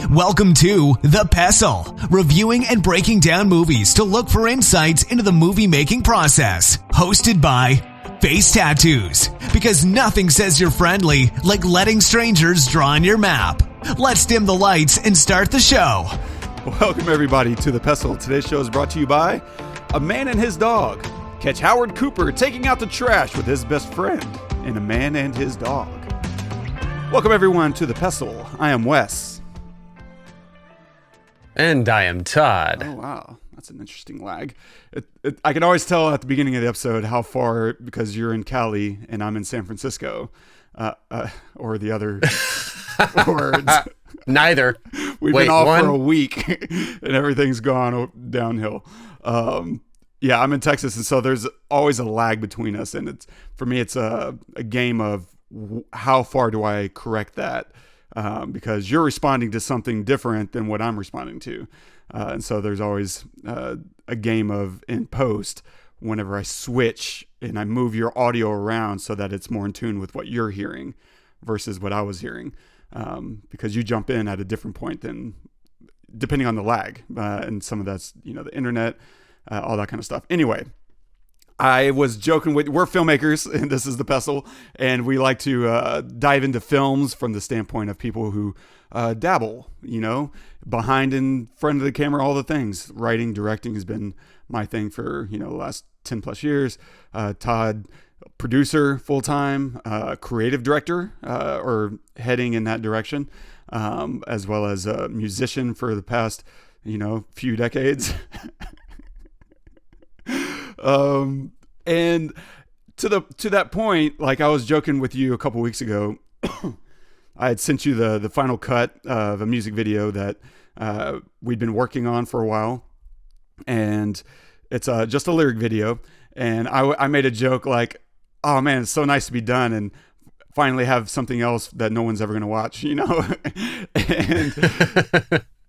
Welcome to The Pestle, reviewing and breaking down movies to look for insights into the movie-making process. Hosted by Face Tattoos, because nothing says you're friendly like letting strangers draw on your map. Let's dim the lights and start the show. Welcome, everybody, to The Pestle. Today's show is brought to you by A Man and His Dog. Catch Howard Cooper taking out the trash with his best friend in A Man and His Dog. Welcome, everyone, to The Pestle. I am Wes. And I am Todd. Oh, wow. That's an interesting lag. I can always tell at the beginning of the episode how far, because you're in Cali and I'm in San Francisco, or the other words. Neither. We've been off for a week and everything's gone downhill. Yeah, I'm in Texas, and so there's always a lag between us. And for me, it's a game of how far do I correct that? Because you're responding to something different than what I'm responding to. And so there's always a game of in post whenever I switch and I move your audio around so that it's more in tune with what you're hearing versus what I was hearing. Because you jump in at a different point than depending on the lag. And some of that's, the internet, all that kind of stuff. Anyway, I was joking we're filmmakers, and this is The Pestle, and we like to dive into films from the standpoint of people who dabble, behind and front of the camera, all the things. Writing, directing has been my thing for, the last 10 plus years. Todd, producer full-time, creative director, or heading in that direction, as well as a musician for the past, few decades. And to that point, like I was joking with you a couple weeks ago, I had sent you the final cut of a music video that we'd been working on for a while, and it's just a lyric video. And I made a joke like, "Oh man, it's so nice to be done and finally have something else that no one's ever going to watch," and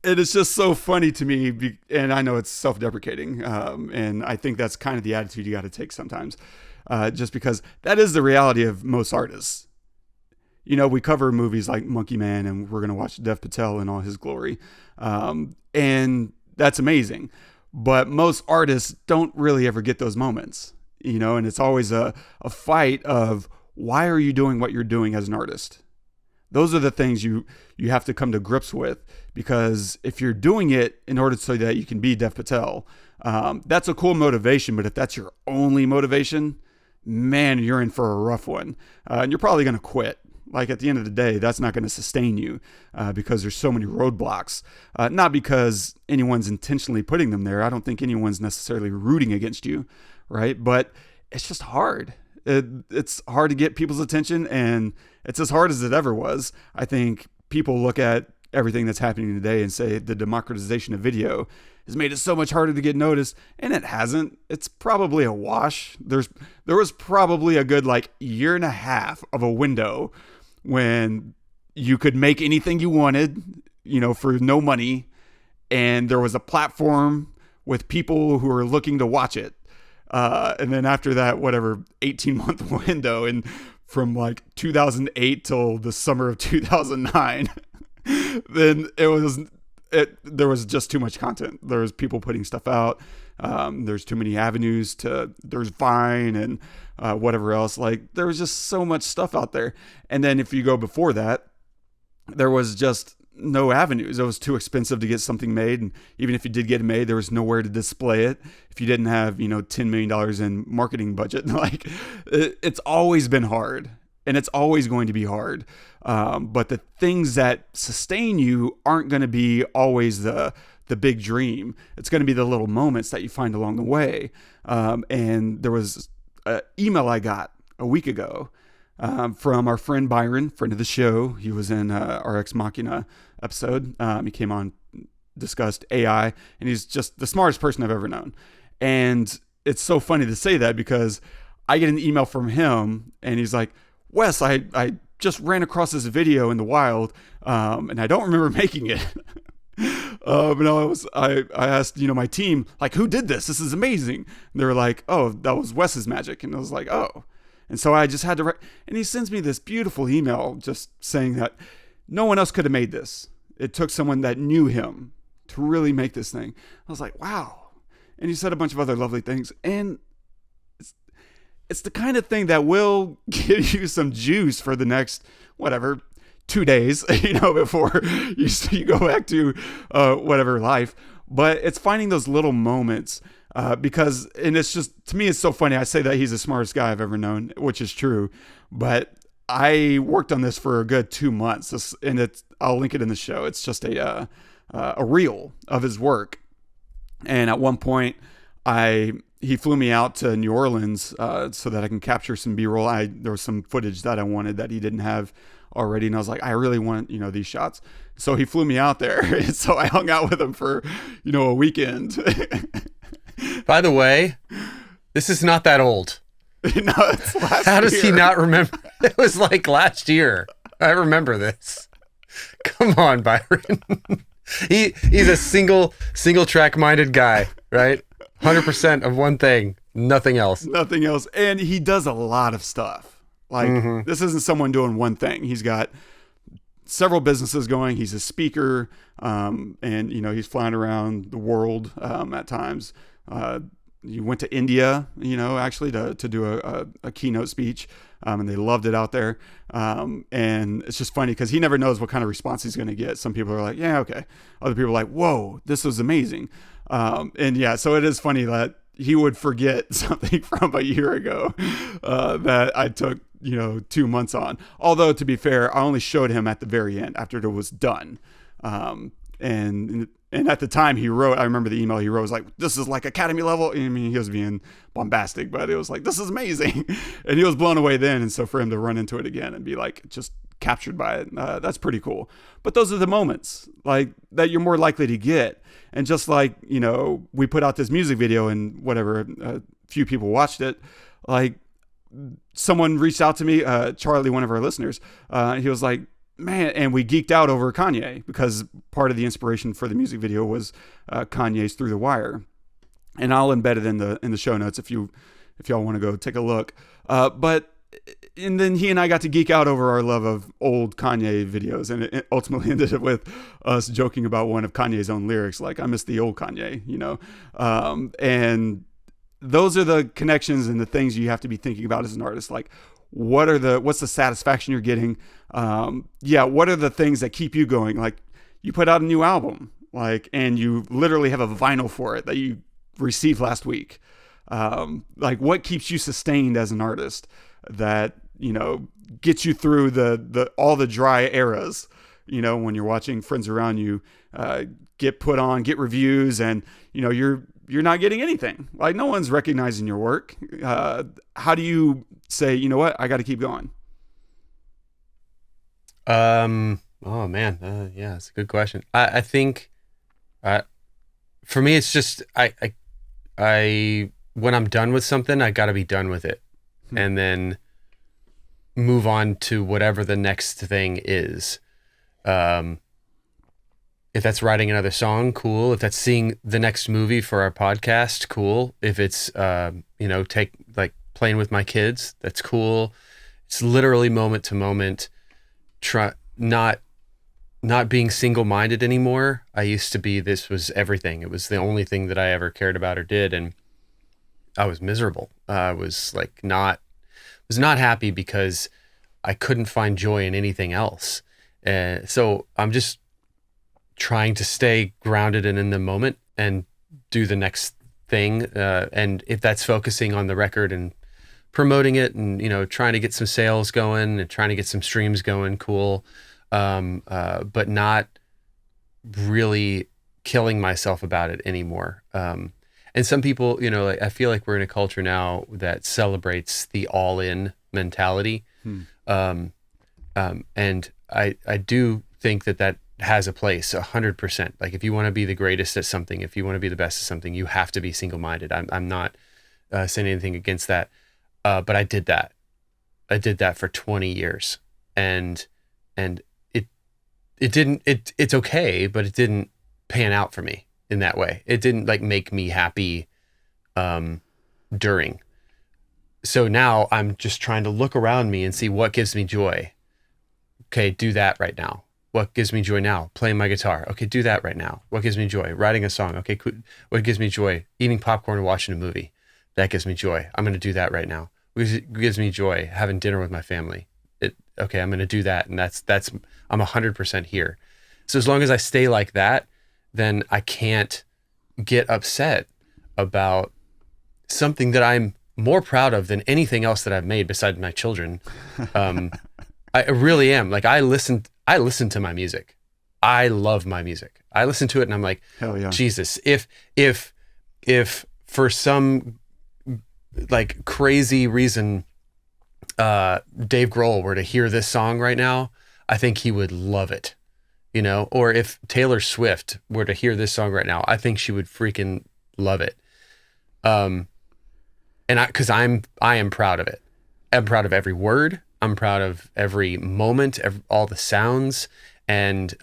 it is just so funny to me, and I know it's self-deprecating, and I think that's kind of the attitude you got to take sometimes, just because that is the reality of most artists. We cover movies like Monkey Man, and we're going to watch Dev Patel in all his glory, and that's amazing. But most artists don't really ever get those moments, and it's always a fight of why are you doing what you're doing as an artist? Those are the things you have to come to grips with, because if you're doing it in order so that you can be Dev Patel, that's a cool motivation. But if that's your only motivation, man, you're in for a rough one. And you're probably going to quit. Like at the end of the day, that's not going to sustain you because there's so many roadblocks. Not because anyone's intentionally putting them there. I don't think anyone's necessarily rooting against you, right? But it's just hard. It's hard to get people's attention, and it's as hard as it ever was. I think people look at everything that's happening today and say the democratization of video has made it so much harder to get noticed, and it hasn't. It's probably a wash. There was probably a good year and a half of a window when you could make anything you wanted, for no money, and there was a platform with people who were looking to watch it. And then after that, 18-month window, and from 2008 till the summer of 2009, then there was just too much content. There was people putting stuff out. There's too many avenues there's Vine and whatever else. There was just so much stuff out there. And then if you go before that, there was just no avenues. It was too expensive to get something made, and even if you did get it made, there was nowhere to display it if you didn't have $10 million in marketing budget. It's always been hard, and it's always going to be hard, but the things that sustain you aren't going to be always the big dream. It's going to be the little moments that you find along the way. And there was an email I got a week ago from our friend Byron, friend of the show. He was in our Ex Machina episode. He came on, discussed AI, and he's just the smartest person I've ever known. And it's so funny to say that because I get an email from him, and he's like, "Wes, I just ran across this video in the wild, and I don't remember making it." And I asked, my team, who did this? This is amazing. And they were like, "Oh, that was Wes's magic." And I was like, "Oh." And so I just had to write, and he sends me this beautiful email just saying that no one else could have made this. it took someone that knew him to really make this thing. I was like, wow. And he said a bunch of other lovely things. And it's the kind of thing that will give you some juice for the next, whatever, 2 days, before you go back to whatever life. But it's finding those little moments because, and it's just, to me, it's so funny. I say that he's the smartest guy I've ever known, which is true. But I worked on this for a good 2 months, and I'll link it in the show. It's just a reel of his work. And at one point, he flew me out to New Orleans so that I can capture some B-roll. There was some footage that I wanted that he didn't have already, and I was like, I really want these shots. So he flew me out there, and so I hung out with him for a weekend. By the way, this is not that old. No, it's last How does year. he not remember? It was like last year. I remember this. Come on, Byron. He's a single track minded guy, right? 100% of one thing, nothing else. Nothing else. And he does a lot of stuff. Like, this isn't someone doing one thing. He's got several businesses going. He's a speaker, and he's flying around the world at times. You went to India, actually to do a keynote speech, and they loved it out there. And it's just funny because he never knows what kind of response he's going to get. Some people are like, yeah, okay. Other people are like, whoa, this was amazing. And yeah, so it is funny that he would forget something from a year ago that I took 2 months on. Although, to be fair, I only showed him at the very end after it was done. And at the time he wrote, I remember the email he wrote was like, this is like Academy level. I mean, he was being bombastic, but it was like, this is amazing. And he was blown away then. And so for him to run into it again and be like, just captured by it, that's pretty cool. But those are the moments like that you're more likely to get. And just like, we put out this music video and whatever, a few people watched it, like someone reached out to me, Charlie, one of our listeners, he was like, man, and we geeked out over Kanye because part of the inspiration for the music video was Kanye's Through the Wire, and I'll embed it in the show notes if y'all want to go take a look. And then he and I got to geek out over our love of old Kanye videos, and it ultimately ended up with us joking about one of Kanye's own lyrics, like, I miss the old Kanye, and those are the connections and the things you have to be thinking about as an artist, like, what's the satisfaction you're getting? What are the things that keep you going? Like, you put out a new album, like, and you literally have a vinyl for it that you received last week. Like, what keeps you sustained as an artist that, gets you through the all the dry eras, when you're watching friends around you, get put on, get reviews, and, you're not getting anything. Like, no one's recognizing your work. How do you say, you know what, I got to keep going? Oh man. Yeah, it's a good question. I think, for me, it's just, I when I'm done with something, I got to be done with it, and then move on to whatever the next thing is. If that's writing another song, cool. If that's seeing the next movie for our podcast, cool. If it's, take like playing with my kids, that's cool. It's literally moment to moment. Not being single-minded anymore. I used to be, this was everything. It was the only thing that I ever cared about or did. And I was miserable. I was like, not happy because I couldn't find joy in anything else. So I'm just trying to stay grounded and in the moment and do the next thing. And if that's focusing on the record and promoting it and, trying to get some sales going and trying to get some streams going, cool. But not really killing myself about it anymore. And some people, I feel like we're in a culture now that celebrates the all-in mentality. And I do think that has a place 100%. Like, if you want to be the greatest at something, if you want to be the best at something, you have to be single-minded. I'm not saying anything against that. But I did that. I did that for 20 years, and it's okay, but it didn't pan out for me in that way. It didn't like make me happy during. So now I'm just trying to look around me and see what gives me joy. Okay, do that right now. What gives me joy now? Playing my guitar. Okay, do that right now. What gives me joy? Writing a song. Okay, cool. What gives me joy? Eating popcorn and watching a movie. That gives me joy. I'm going to do that right now. What gives me joy? Having dinner with my family. Okay, I'm going to do that. And I'm 100% here. So as long as I stay like that, then I can't get upset about something that I'm more proud of than anything else that I've made besides my children. I really am. Like, I listen to my music. I love my music. I listen to it and I'm like, hell yeah. Jesus, if for some like crazy reason, Dave Grohl were to hear this song right now, I think he would love it, you know? Or if Taylor Swift were to hear this song right now, I think she would freaking love it. Cause I am proud of it. I'm proud of every word. I'm proud of every moment, all the sounds, and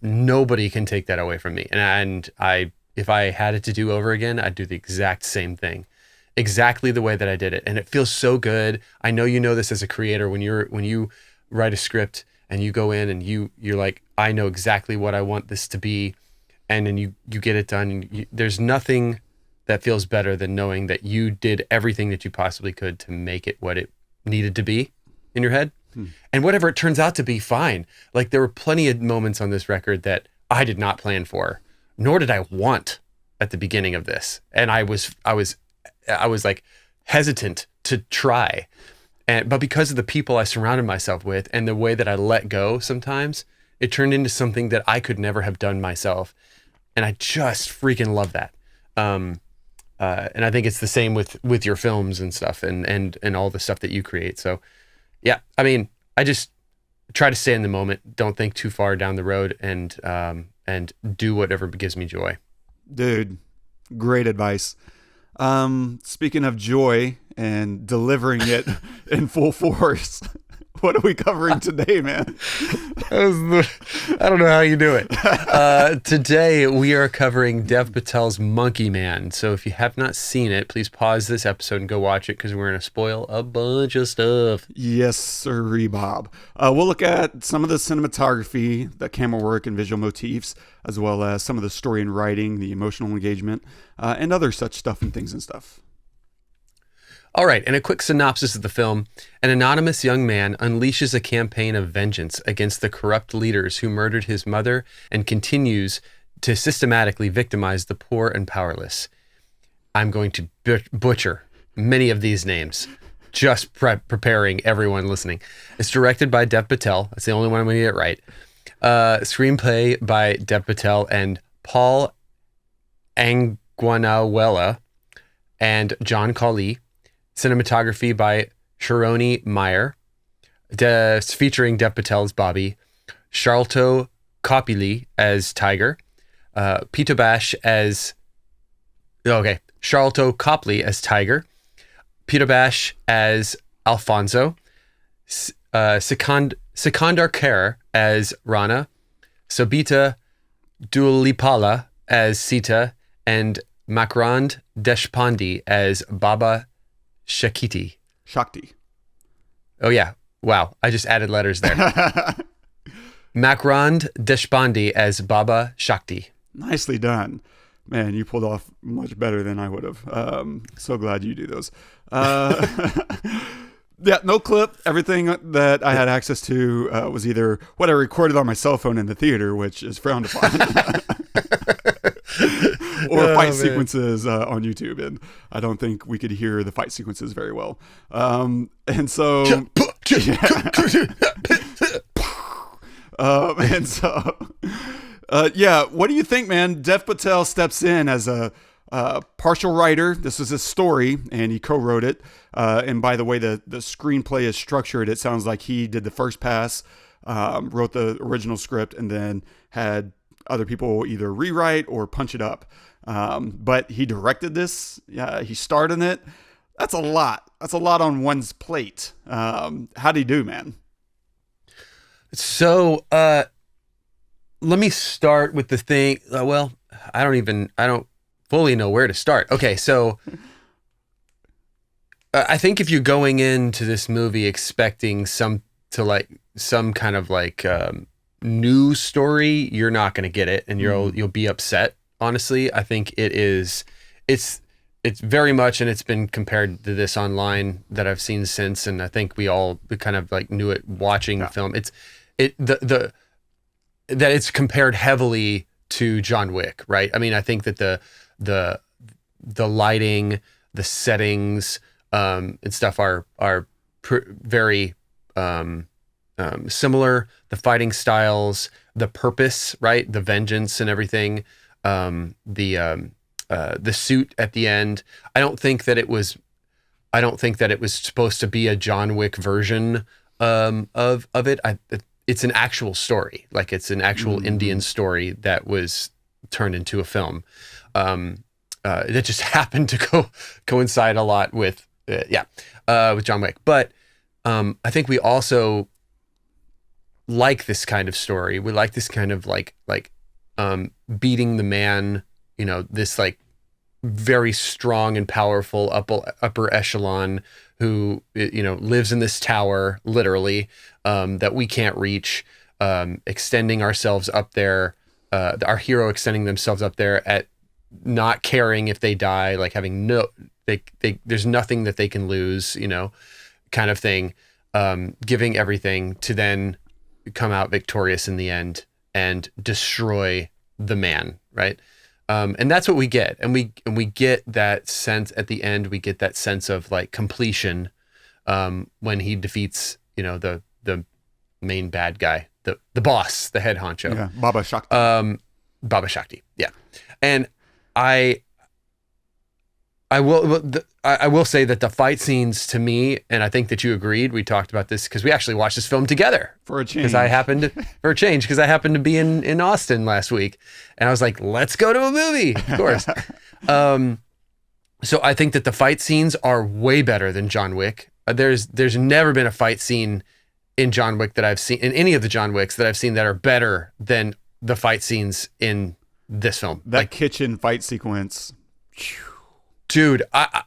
nobody can take that away from me. And if I had it to do over again, I'd do the exact same thing, exactly the way that I did it. And it feels so good. I know you know this as a creator when you write a script and you go in and you're like, I know exactly what I want this to be, and then you get it done. And there's nothing that feels better than knowing that you did everything that you possibly could to make it what it needed to be in your head. And whatever it turns out to be, fine. Like, there were plenty of moments on this record that I did not plan for, nor did I want at the beginning of this. And I was like hesitant to try. But because of the people I surrounded myself with and the way that I let go sometimes, it turned into something that I could never have done myself. And I just freaking love that. And I think it's the same with your films and stuff and all the stuff that you create. So yeah, I mean, I just try to stay in the moment. Don't think too far down the road, and do whatever gives me joy. Dude, great advice. Speaking of joy and delivering it in full force, what are we covering today, man? I don't know how you do it. Today we are covering Dev Patel's Monkey Man. So if you have not seen it, please pause this episode and go watch it, because we're going to spoil a bunch of stuff. Yes, sirree, Bob. We'll look at some of the cinematography, the camera work and visual motifs, as well as some of the story and writing, the emotional engagement, and other such stuff and things and stuff. All right, and a quick synopsis of the film. An anonymous young man unleashes a campaign of vengeance against the corrupt leaders who murdered his mother and continues to systematically victimize the poor and powerless. I'm going to butcher many of these names, just preparing everyone listening. It's directed by Dev Patel. That's the only one I'm going to get right. Screenplay by Dev Patel and Paul Angunawela and John Collee. Cinematography by Sharone, Meir, featuring Dev Patel as Bobby, Sharlto Copley as Tiger, Pitobash as Sharlto Copley as Tiger, Pitobash as Alphonso, Sikandar Kher as Rana, Sobhita Dhulipala as Sita, and Makrand Deshpande as Baba Shakti. Oh yeah. Wow. I just added letters there. Makrand Deshpande as Baba Shakti. Nicely done. Man, you pulled off much better than I would have. So glad you do those. Yeah, no clip. Everything that I had access to was either what I recorded on my cell phone in the theater, which is frowned upon, or fight sequences on YouTube. And I don't think we could hear the fight sequences very well. And so... what do you think, man? Dev Patel steps in as a partial writer. This was his story, and he co-wrote it. And by the way, the screenplay is structured, it sounds like he did the first pass, wrote the original script, and then had other people either rewrite or punch it up. But he directed this. He starred in it. That's a lot. That's a lot on one's plate. How'd he do, man? So, let me start with the thing. I don't fully know where to start. Okay, so I think if you're going into this movie expecting some kind of new story, you're not going to get it, and you'll be upset. Honestly, I think it's very much, and it's been compared to this online that I've seen since, and I think we kind of like knew it watching the film. That it's compared heavily to John Wick, right? I mean, I think that the lighting, the settings, and stuff are very similar. The fighting styles, the purpose, right? The vengeance and everything. The suit at the end. I don't think that it was supposed to be a John Wick version of it. It's an actual story. Like, it's an actual Indian story that was turned into a film. That just happened to coincide a lot with John Wick. But I think we also like this kind of story. We like this kind of like beating the man, this like very strong and powerful upper echelon who, lives in this tower, literally, that we can't reach, extending ourselves up there, our hero extending themselves up there at not caring if they die, like having there's nothing that they can lose, kind of thing, giving everything to then come out victorious in the end and destroy the man, right? And that's what we get, and we get that sense at the end. We get that sense of like completion when he defeats, the main bad guy, the boss, the head honcho, Baba Shakti. Baba Shakti, yeah. And I will say that the fight scenes, to me, and I think that you agreed, we talked about this because we actually watched this film together for a change. Because I happened to be in Austin last week, and I was like, let's go to a movie, of course. So I think that the fight scenes are way better than John Wick. There's never been a fight scene in John Wick that I've seen, in any of the John Wicks that I've seen, that are better than the fight scenes in this film. That kitchen fight sequence. Dude, I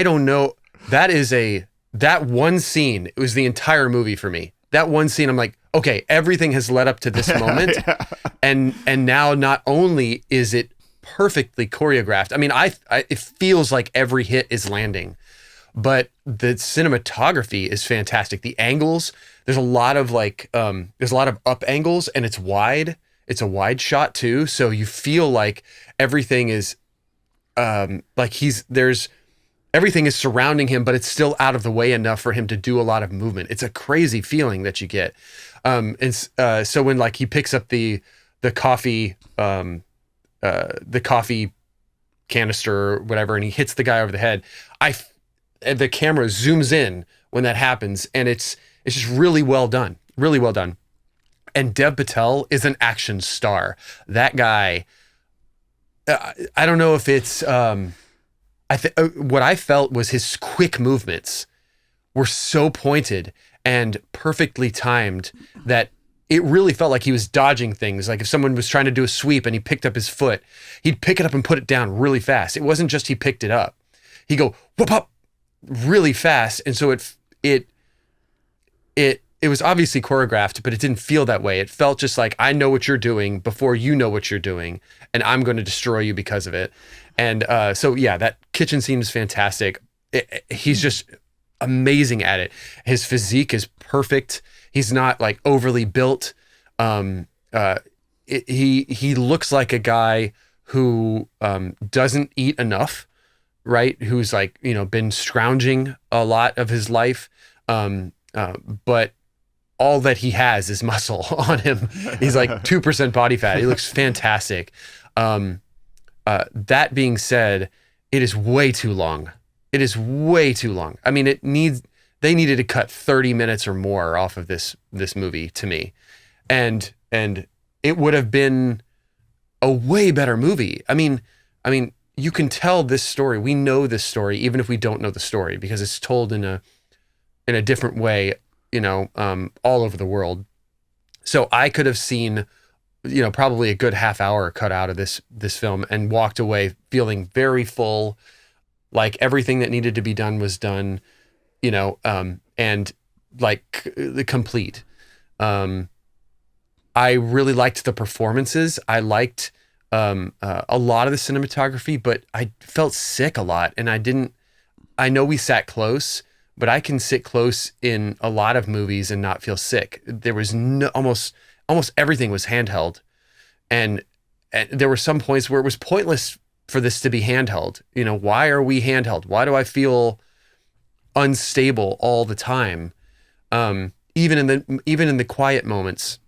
don't know. That one scene, it was the entire movie for me. That one scene, I'm like, okay, everything has led up to this moment. Yeah. And now not only is it perfectly choreographed, I mean, it feels like every hit is landing, but the cinematography is fantastic. The angles, there's a lot of up angles, and it's wide. It's a wide shot too. So you feel like everything is, everything is surrounding him, but it's still out of the way enough for him to do a lot of movement. It's a crazy feeling that you get. So when like he picks up the coffee canister or whatever, and he hits the guy over the head, the camera zooms in when that happens, and it's just really well done. Really well done. And Dev Patel is an action star. That guy, I don't know if it's, what I felt was his quick movements were so pointed and perfectly timed that it really felt like he was dodging things. Like if someone was trying to do a sweep and he picked up his foot, he'd pick it up and put it down really fast. It wasn't just he picked it up. He'd go whoop up really fast. And so it was obviously choreographed, but it didn't feel that way. It felt just like, I know what you're doing before you know what you're doing, and I'm going to destroy you because of it. And so yeah, that kitchen scene is fantastic. He's just amazing at it. His physique is perfect. He's not like overly built. He looks like a guy who doesn't eat enough, right? Who's like, been scrounging a lot of his life. But all that he has is muscle on him. He's like 2% body fat. He looks fantastic. That being said, it is way too long. It is way too long. I mean, they needed to cut 30 minutes or more off of this movie to me. And it would have been a way better movie. I mean, you can tell this story. We know this story, even if we don't know the story, because it's told in a different way, all over the world. So I could have seen, probably a good half hour cut out of this film and walked away feeling very full, like everything that needed to be done was done, and like the complete. I really liked the performances. I liked a lot of the cinematography, but I felt sick a lot, and I know we sat close, but I can sit close in a lot of movies and not feel sick. There was almost everything was handheld, and there were some points where it was pointless for this to be handheld. You know, why are we handheld? Why do I feel unstable all the time? Even in the quiet moments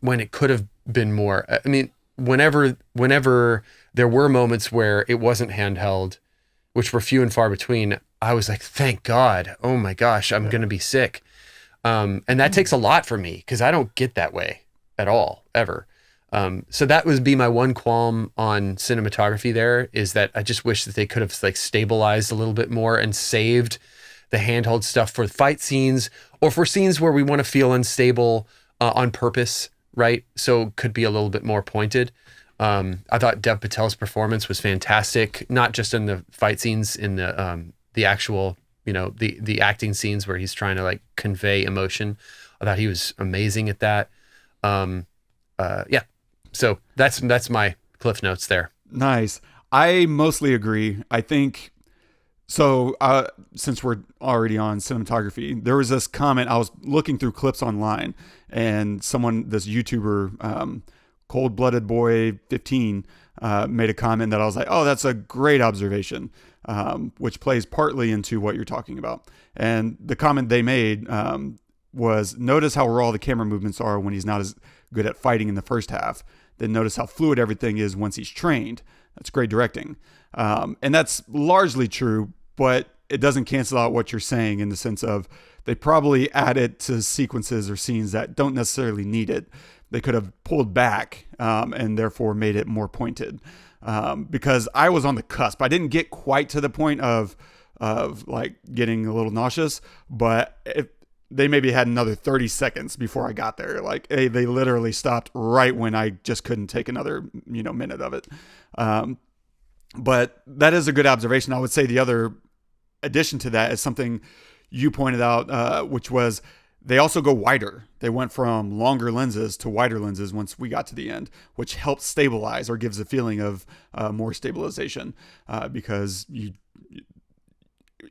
when it could have been more. I mean, whenever there were moments where it wasn't handheld, which were few and far between, I was like, thank God. Oh my gosh, I'm going to be sick. And that takes a lot for me because I don't get that way at all, ever. So that would be my one qualm on cinematography there, is that I just wish that they could have like stabilized a little bit more and saved the handheld stuff for fight scenes or for scenes where we want to feel unstable on purpose, right? So could be a little bit more pointed. I thought Dev Patel's performance was fantastic, not just in the fight scenes, in the actual, you know, the acting scenes where he's trying to like convey emotion. I thought he was amazing at that. Yeah. So that's my cliff notes there. Nice. I mostly agree. I think so. Since we're already on cinematography, there was this comment. I was looking through clips online, and this YouTuber, Cold Blooded Boy 15, made a comment that I was like, oh, that's a great observation, which plays partly into what you're talking about. And the comment they made was, notice how raw the camera movements are when he's not as good at fighting in the first half. Then notice how fluid everything is once he's trained. That's great directing. And that's largely true, but it doesn't cancel out what you're saying in the sense of they probably added to sequences or scenes that don't necessarily need it. They could have pulled back and therefore made it more pointed. Because I was on the cusp. I didn't get quite to the point of like getting a little nauseous, but they maybe had another 30 seconds before I got there. Like they literally stopped right when I just couldn't take another, minute of it. But that is a good observation. I would say the other addition to that is something you pointed out, which was they also go wider. They went from longer lenses to wider lenses once we got to the end, which helps stabilize or gives a feeling of more stabilization because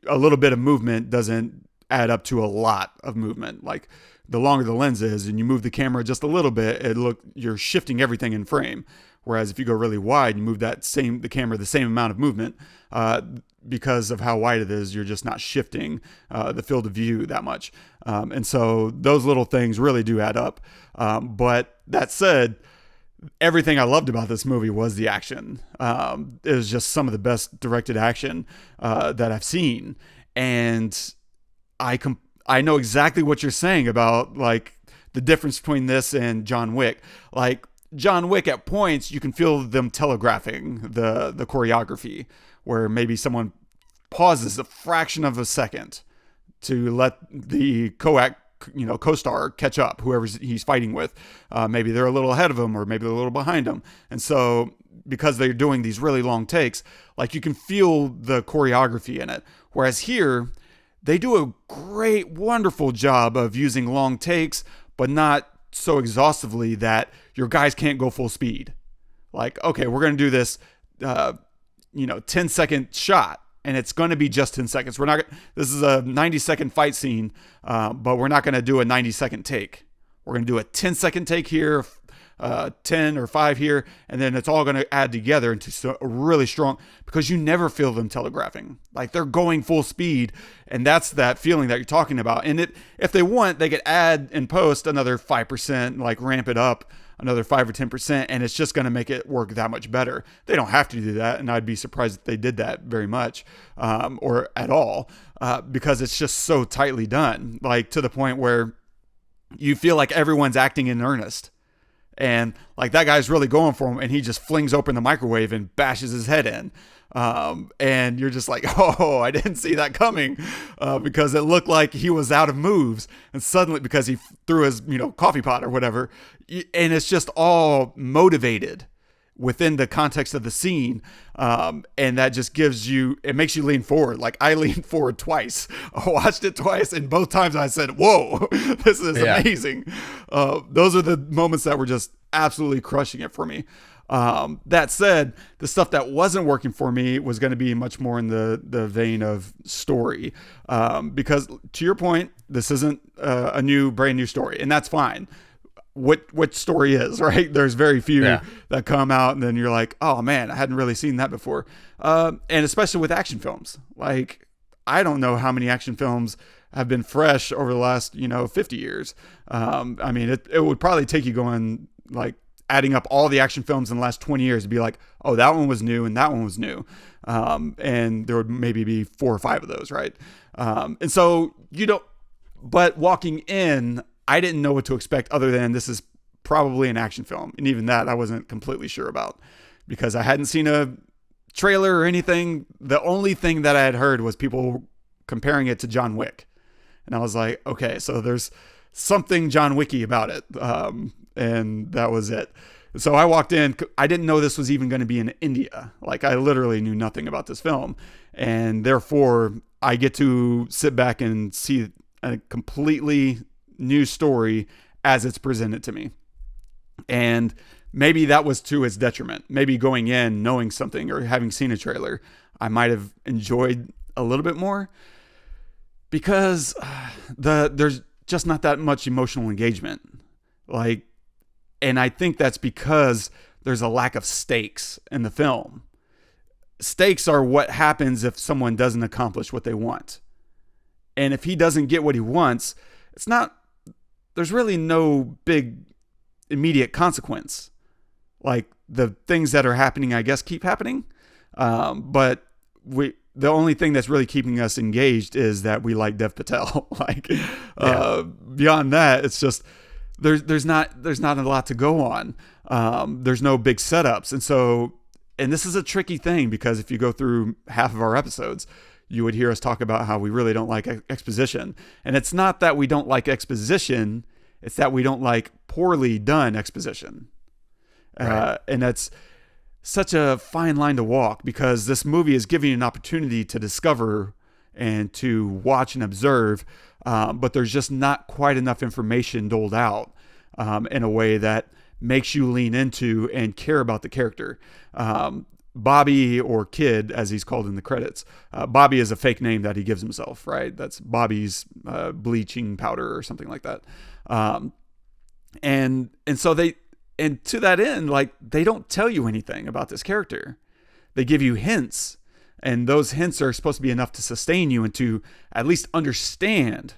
a little bit of movement doesn't add up to a lot of movement. Like the longer the lens is and you move the camera just a little bit, you're shifting everything in frame. Whereas if you go really wide, you move the camera the same amount of movement, because of how wide it is, you're just not shifting the field of view that much. And so those little things really do add up. But that said, everything I loved about this movie was the action. It was just some of the best directed action that I've seen. And I know exactly what you're saying about like the difference between this and John Wick. Like John Wick, at points you can feel them telegraphing the choreography, where maybe someone pauses a fraction of a second to let the co-star catch up, whoever he's fighting with. Maybe they're a little ahead of him, or maybe they're a little behind him. And so because they're doing these really long takes, like you can feel the choreography in it. Whereas here, they do a great, wonderful job of using long takes, but not so exhaustively that your guys can't go full speed. Like, okay, we're going to do this, 10-second shot, and it's going to be just 10 seconds. This is a 90-second fight scene, but we're not going to do a 90-second take. We're going to do a 10-second take here, 10 or 5 here, and then it's all going to add together into a really strong, because you never feel them telegraphing. Like they're going full speed, and that's that feeling that you're talking about. And if they want, they could add in post another 5%, like ramp it up another 5 or 10%, and it's just going to make it work that much better. They don't have to do that, and I'd be surprised if they did that very much or at all, because it's just so tightly done, like to the point where you feel like everyone's acting in earnest. And like that guy's really going for him, and he just flings open the microwave and bashes his head in. And you're just like, oh, I didn't see that coming, because it looked like he was out of moves. And suddenly, because he threw his, coffee pot or whatever, and it's just all motivated. within the context of the scene. And that just it makes you lean forward. Like I leaned forward twice. I watched it twice, and both times I said, whoa, this is amazing. Those are the moments that were just absolutely crushing it for me. That said, the stuff that wasn't working for me was going to be much more in the vein of story. Because to your point, this isn't a brand new story, and that's fine. What story is, right? There's very few that come out and then you're like, oh man, I hadn't really seen that before. And especially with action films, like I don't know how many action films have been fresh over the last, 50 years. I mean, it would probably take you going like adding up all the action films in the last 20 years to be like, oh, that one was new and that one was new. And there would maybe be 4 or 5 of those. Right. And so, but walking in, I didn't know what to expect other than this is probably an action film. And even that I wasn't completely sure about because I hadn't seen a trailer or anything. The only thing that I had heard was people comparing it to John Wick. And I was like, okay, so there's something John Wicky about it. And that was it. So I walked in, I didn't know this was even going to be in India. Like I literally knew nothing about this film. And therefore I get to sit back and see a completely new story as it's presented to me. And maybe that was to its detriment. Maybe going in knowing something or having seen a trailer, I might have enjoyed a little bit more because there's just not that much emotional engagement. And I think that's because there's a lack of stakes in the film. Stakes are what happens if someone doesn't accomplish what they want. And if he doesn't get what he wants, there's really no big immediate consequence. Like the things that are happening, I guess, keep happening. But the only thing that's really keeping us engaged is that we like Dev Patel. Beyond that, it's just, there's not a lot to go on. There's no big setups. And this is a tricky thing because if you go through half of our episodes, you would hear us talk about how we really don't like exposition. And it's not that we don't like exposition. It's that we don't like poorly done exposition. Right. And that's such a fine line to walk because this movie is giving you an opportunity to discover and to watch and observe. But there's just not quite enough information doled out in a way that makes you lean into and care about the character. Bobby, or Kid, as he's called in the credits. Bobby is a fake name that he gives himself, right? That's Bobby's bleaching powder or something like that. And so to that end, like they don't tell you anything about this character. They give you hints, and those hints are supposed to be enough to sustain you and to at least understand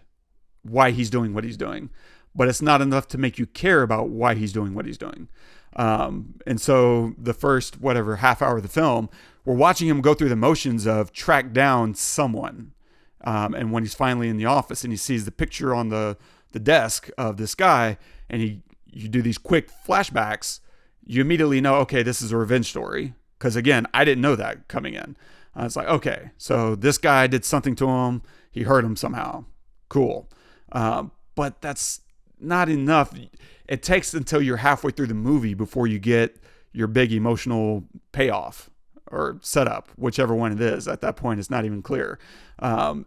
why he's doing what he's doing. But it's not enough to make you care about why he's doing what he's doing. And so the first, half hour of the film, we're watching him go through the motions of track down someone. And when he's finally in the office and he sees the picture on the desk of this guy and you do these quick flashbacks, you immediately know, okay, this is a revenge story. Because again, I didn't know that coming in. It's like, okay, so this guy did something to him. He hurt him somehow. Cool. But that's not enough. It takes until you're halfway through the movie before you get your big emotional payoff or setup, whichever one it is. At that point, it's not even clear. And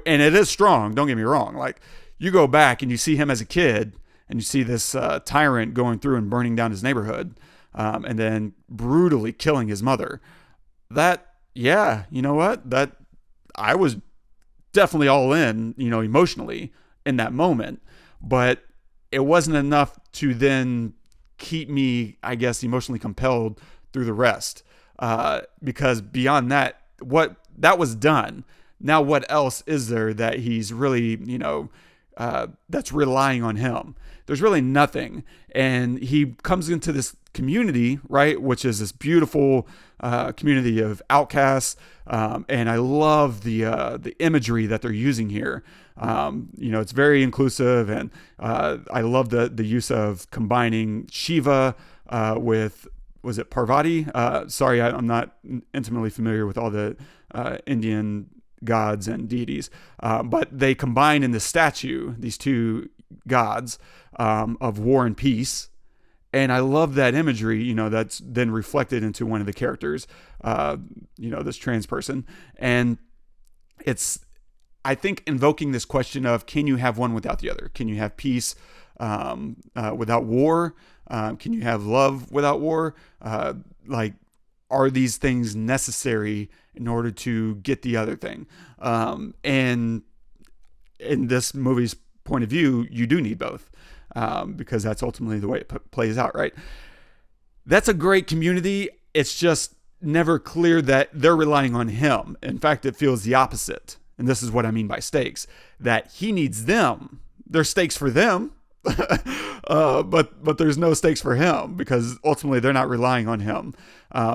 it is strong. Don't get me wrong. Like you go back and you see him as a kid and you see this tyrant going through and burning down his neighborhood and then brutally killing his mother. You know what? That I was definitely all in, emotionally in that moment, but it wasn't enough to then keep me, I guess, emotionally compelled through the rest. Because beyond that, that was done. Now, what else is there that he's really, that's relying on him? There's really nothing. And he comes into this community, right, which is this beautiful community of outcasts. And I love the imagery that they're using here. It's very inclusive, and I love the use of combining Shiva with, was it Parvati? Sorry, I'm not intimately familiar with all the Indian gods and deities, but they combine in the statue these two gods of war and peace, And I love that imagery, that's then reflected into one of the characters, this trans person. And it's, I think, invoking this question of, can you have one without the other? Can you have peace without war? Can you have love without war? Are these things necessary in order to get the other thing? And in this movie's point of view, you do need both, because that's ultimately the way it plays out, right? That's a great community. It's just never clear that they're relying on him. In fact, it feels the opposite. And this is what I mean by stakes, that he needs them. There's stakes for them, but there's no stakes for him, because ultimately they're not relying on him.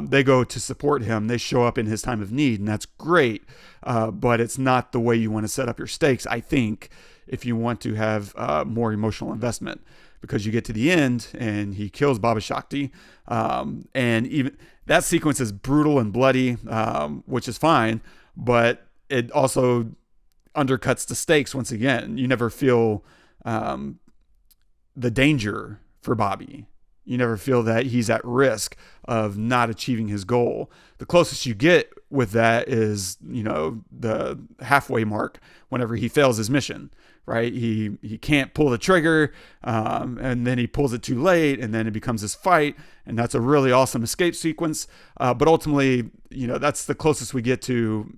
They go to support him. They show up in his time of need, and that's great. But it's not the way you want to set up your stakes, I think, if you want to have more emotional investment, because you get to the end and he kills Baba Shakti. And even that sequence is brutal and bloody, which is fine, but it also undercuts the stakes once again. You never feel the danger for Bobby. You never feel that he's at risk of not achieving his goal. The closest you get with that is, the halfway mark whenever he fails his mission, right? He can't pull the trigger, and then he pulls it too late, and then it becomes this fight, and that's a really awesome escape sequence. But ultimately, that's the closest we get to,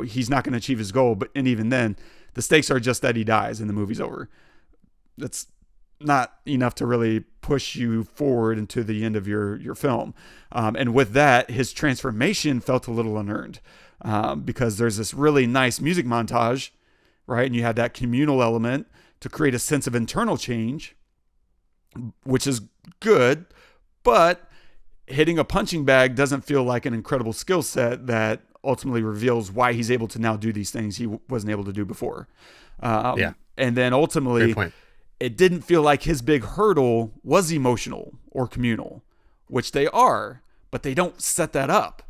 he's not going to achieve his goal. And even then, the stakes are just that he dies and the movie's over. That's not enough to really push you forward into the end of your film. And with that, his transformation felt a little unearned, because there's this really nice music montage, right? And you had that communal element to create a sense of internal change, which is good, but hitting a punching bag doesn't feel like an incredible skill set that ultimately reveals why he's able to now do these things he wasn't able to do before. And then ultimately, it didn't feel like his big hurdle was emotional or communal, which they are, but they don't set that up.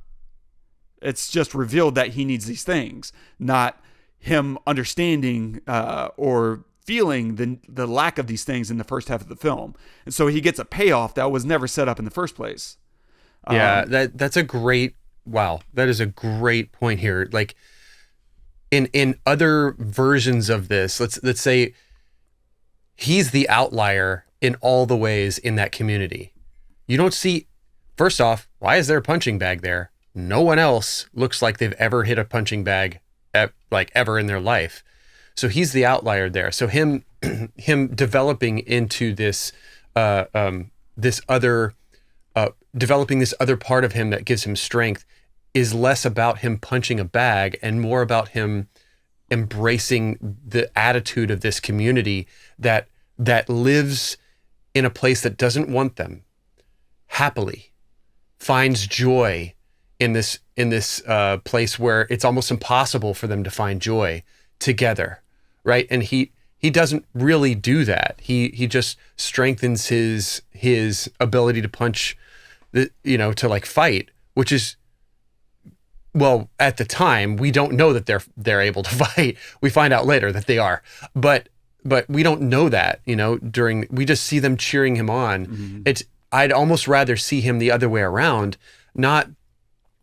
It's just revealed that he needs these things, not him understanding or feeling the lack of these things in the first half of the film. And so he gets a payoff that was never set up in the first place. That's a great, that is a great point here. Like in other versions of this, let's say he's the outlier in all the ways in that community. You don't see, first off, why is there a punching bag there? No one else looks like they've ever hit a punching bag ever in their life. So he's the outlier there. So him developing into this developing this other part of him that gives him strength is less about him punching a bag and more about him embracing the attitude of this community that lives in a place that doesn't want them, happily finds joy in this place where it's almost impossible for them to find joy together, right? And he doesn't really do that. He just strengthens his ability to punch, to fight, which is, well, at the time we don't know that they're able to fight. We find out later that they are, but we don't know that, we just see them cheering him on. Mm-hmm. I'd almost rather see him the other way around, not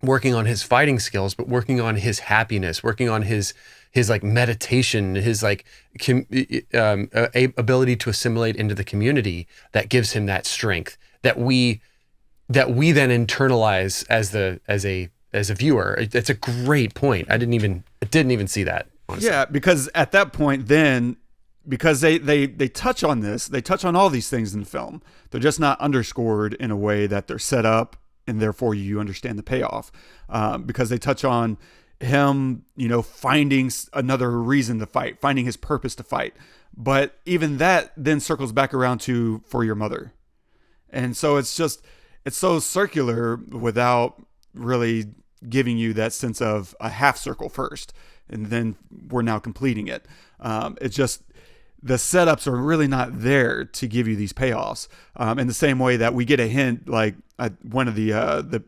working on his fighting skills, but working on his happiness, working on his meditation, his ability to assimilate into the community that gives him that strength that we then internalize as a viewer. It's a great point. I didn't even see that, honestly. Yeah, because at that point then, because they touch on this, they touch on all these things in the film. They're just not underscored in a way that they're set up, and therefore you understand the payoff. Because they touch on him, finding another reason to fight, finding his purpose to fight. But even that then circles back around to for your mother. And so it's so circular without really giving you that sense of a half circle first, and then we're now completing it. It's just, the setups are really not there to give you these payoffs. In the same way that we get a hint, like one of the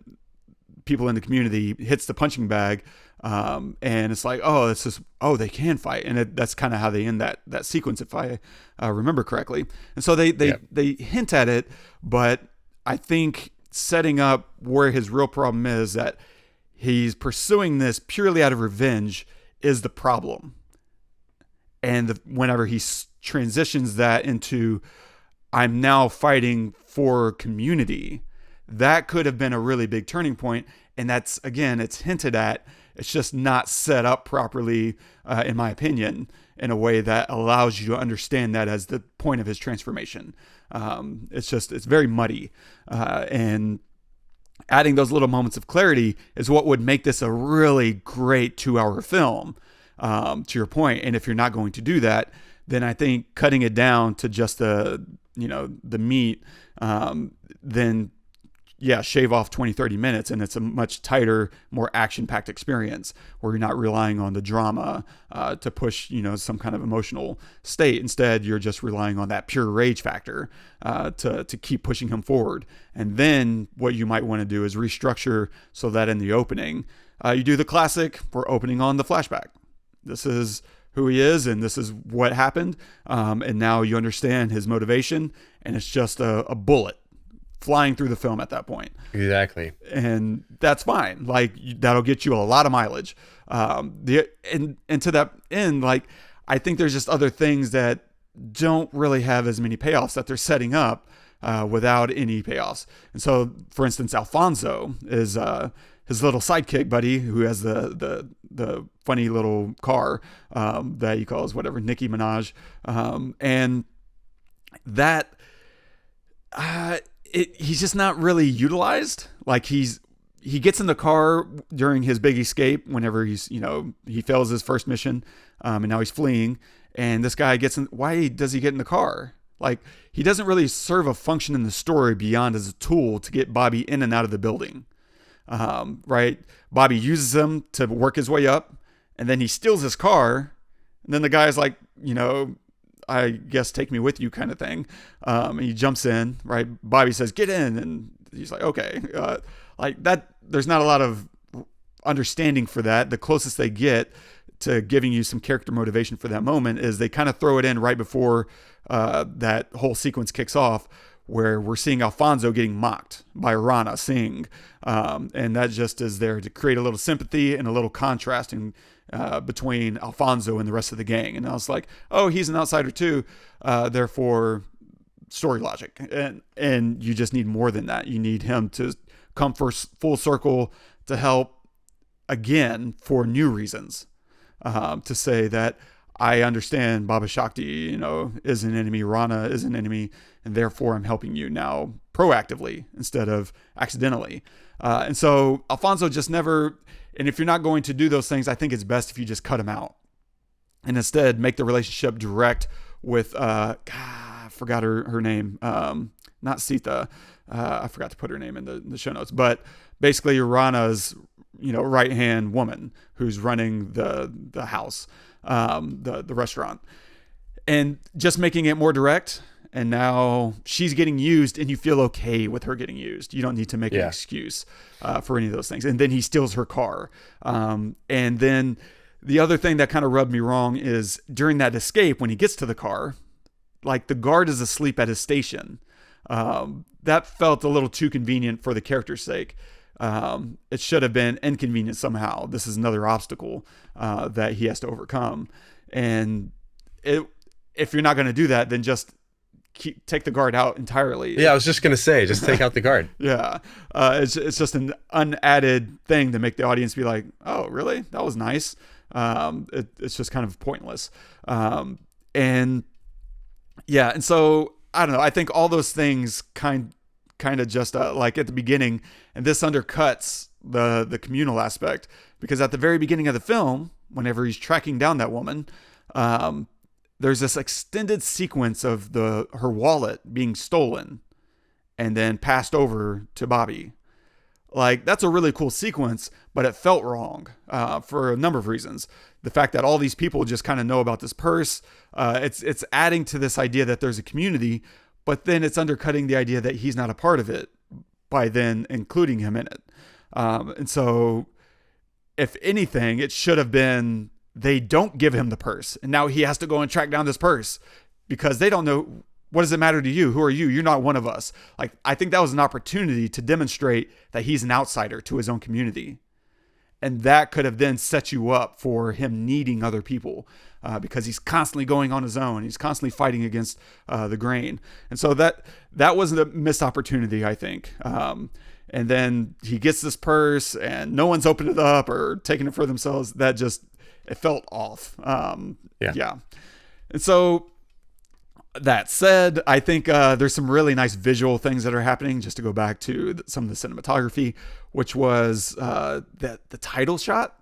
people in the community hits the punching bag And it's like, oh, it's just, oh, they can fight. And that's kind of how they end that sequence, if I remember correctly. And so they hint at it, but I think setting up where his real problem is, that he's pursuing this purely out of revenge, is the problem. And whenever he transitions that into, I'm now fighting for community, that could have been a really big turning point. And that's, again, it's hinted at. It's just not set up properly, in my opinion, in a way that allows you to understand that as the point of his transformation. It's very muddy. And adding those little moments of clarity is what would make this a really great 2-hour film, to your point. And if you're not going to do that, then I think cutting it down to just the meat, then shave off 20-30 minutes, and it's a much tighter, more action-packed experience where you're not relying on the drama to push some kind of emotional state. Instead, you're just relying on that pure rage factor to keep pushing him forward. And then what you might want to do is restructure so that in the opening, you do the classic, we're opening on the flashback. This is who he is, and this is what happened, and now you understand his motivation, and it's just a bullet flying through the film at that point. Exactly. And that's fine. Like, that'll get you a lot of mileage. And to that end, like, I think there's just other things that don't really have as many payoffs that they're setting up without any payoffs. And so, for instance, Alphonso is his little sidekick buddy who has the funny little car that he calls whatever, Nicki Minaj. And that he's just not really utilized. Like, he gets in the car during his big escape whenever he fails his first mission, and now he's fleeing. And this guy gets in. Why does he get in the car? Like, he doesn't really serve a function in the story beyond as a tool to get Bobby in and out of the building. Right? Bobby uses him to work his way up, and then he steals his car. And then the guy's like, I guess take me with you kind of thing. And he jumps in, right? Bobby says, get in. And he's like, okay. Like that, there's not a lot of understanding for that. The closest they get to giving you some character motivation for that moment is they kind of throw it in right before that whole sequence kicks off, where we're seeing Alphonso getting mocked by Rana sing. And that just is there to create a little sympathy and a little contrasting between Alphonso and the rest of the gang. And I was like, oh, he's an outsider too. Therefore, story logic. And you just need more than that. You need him to come full circle to help again for new reasons. To say that I understand Baba Shakti, is an enemy, Rana is an enemy, and therefore I'm helping you now proactively instead of accidentally. And so Alphonso just never, and if you're not going to do those things, I think it's best if you just cut him out and instead make the relationship direct with, I forgot her name, not Sita. I forgot to put her name in the show notes, but basically Rana's, right-hand woman who's running the house, the restaurant, and just making it more direct. And now she's getting used, and you feel okay with her getting used. You don't need to make an excuse for any of those things. And then he steals her car. And then the other thing that kind of rubbed me wrong is during that escape, when he gets to the car, like the guard is asleep at his station. That felt a little too convenient for the character's sake. It should have been inconvenient somehow. This is another obstacle that he has to overcome. And if you're not going to do that, then just take the guard out entirely. Yeah, I was just going to say, just take out the guard. Yeah. It's just an unadded thing to make the audience be like, oh, really? That was nice. It's just kind of pointless. And so I don't know. I think all those things kind of just like at the beginning, and this undercuts the communal aspect, because at the very beginning of the film, whenever he's tracking down that woman, there's this extended sequence of her wallet being stolen and then passed over to Bobby. Like, that's a really cool sequence, but it felt wrong for a number of reasons. The fact that all these people just kind of know about this purse, it's adding to this idea that there's a community, but then it's undercutting the idea that he's not a part of it by then including him in it. And so if anything, it should have been they don't give him the purse. And now he has to go and track down this purse because they don't know. What does it matter to you? Who are you? You're not one of us. Like, I think that was an opportunity to demonstrate that he's an outsider to his own community. And that could have then set you up for him needing other people because he's constantly going on his own. He's constantly fighting against the grain. And so that was a missed opportunity, I think. And then he gets this purse and no one's opened it up or taken it for themselves. That just, it felt off. Yeah. And so that said, I think there's some really nice visual things that are happening, just to go back to some of the cinematography, which was the title shot,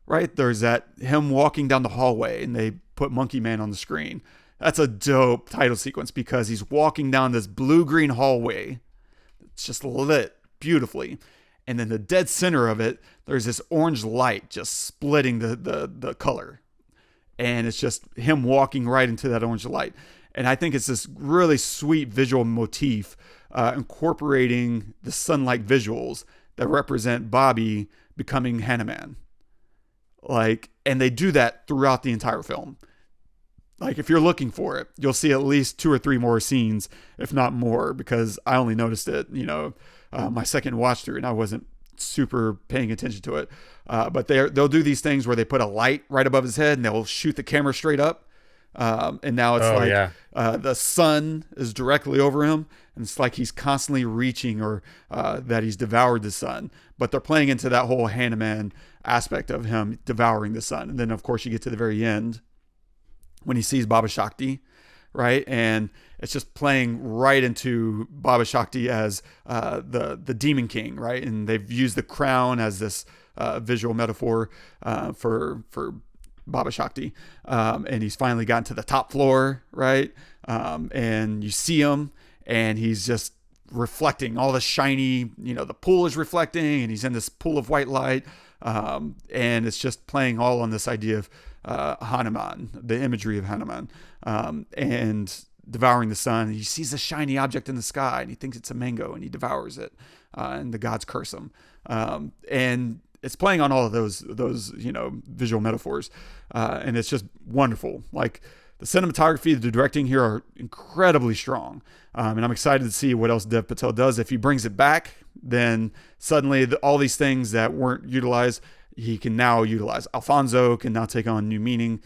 right? There's that him walking down the hallway and they put Monkey Man on the screen. That's a dope title sequence because he's walking down this blue-green hallway. It's just lit beautifully. And then the dead center of it, there's this orange light just splitting the color. And it's just him walking right into that orange light. And I think it's this really sweet visual motif incorporating the sunlight visuals that represent Bobby becoming Hanuman. Like, and they do that throughout the entire film. Like, if you're looking for it, you'll see at least 2 or 3 more scenes, if not more, because I only noticed it, my second watch through, and I wasn't super paying attention to it. But they'll do these things where they put a light right above his head and they'll shoot the camera straight up. And now it's the sun is directly over him, and it's like he's constantly reaching or that he's devoured the sun. But they're playing into that whole Hanuman aspect of him devouring the sun. And then, of course, you get to the very end when he sees Baba Shakti, right? And it's just playing right into Baba Shakti as the demon king, right? And they've used the crown as this visual metaphor for Baba Shakti. And he's finally gotten to the top floor, right? And you see him and he's just reflecting all the shiny, the pool is reflecting and he's in this pool of white light. And it's just playing all on this idea of Hanuman, the imagery of Hanuman, and devouring the sun. He sees a shiny object in the sky and he thinks it's a mango and he devours it. And the gods curse him. And it's playing on all of those visual metaphors, and it's just wonderful. Like, the cinematography, the directing here are incredibly strong, and I'm excited to see what else Dev Patel does. If he brings it back, then suddenly all these things that weren't utilized, he can now utilize. Alphonso can now take on new meaning